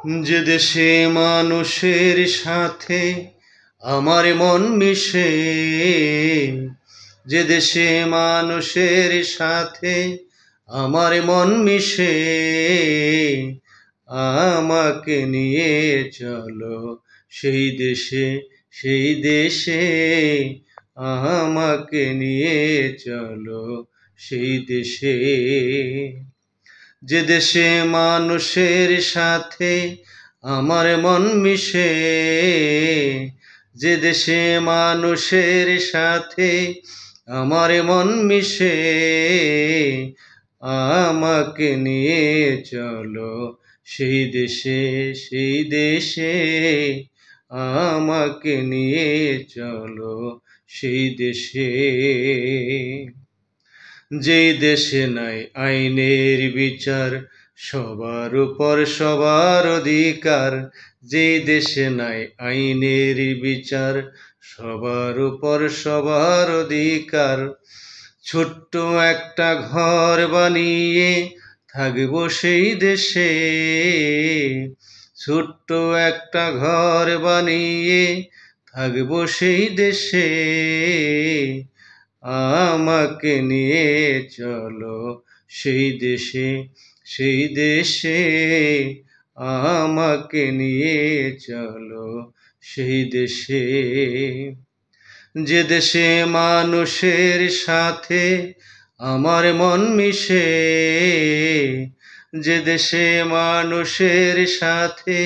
যে দেশে মানুষের সাথে আমার মন মিশে, যে দেশে মানুষের সাথে আমার মন মিশে, আমাকে নিয়ে চলো সেই দেশে, সেই দেশে আমাকে নিয়ে চলো সেই দেশে। যে দেশে মানুষের সাথে আমার মন মিশে, যে দেশে মানুষের সাথে আমার মন মিশে, আমাকে নিয়ে চলো সেই দেশে, সেই দেশে আমাকে নিয়ে চলো সেই দেশে। যেই দেশে নাই আইনের বিচার, সবার উপর সবার অধিকার, যেই দেশে নাই আইনের বিচার, সবার উপর সবার অধিকার, ছোট্ট একটা ঘর বানিয়ে থাকবো সেই দেশে, ছোট্ট একটা ঘর বানিয়ে থাকবো সেই দেশে, আমাকে নিয়ে চলো সেই দেশে, সেই দেশে আমাকে নিয়ে চলো সেই দেশে। যে দেশে মানুষের সাথে আমার মন মিশে, যে দেশে মানুষের সাথে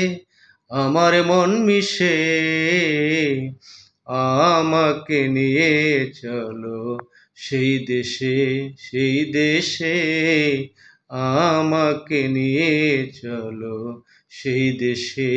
আমার মন মিশে, আমাকে নিয়ে চলো সেই দেশে, সেই দেশে আমাকে নিয়ে চলো সেই দেশে।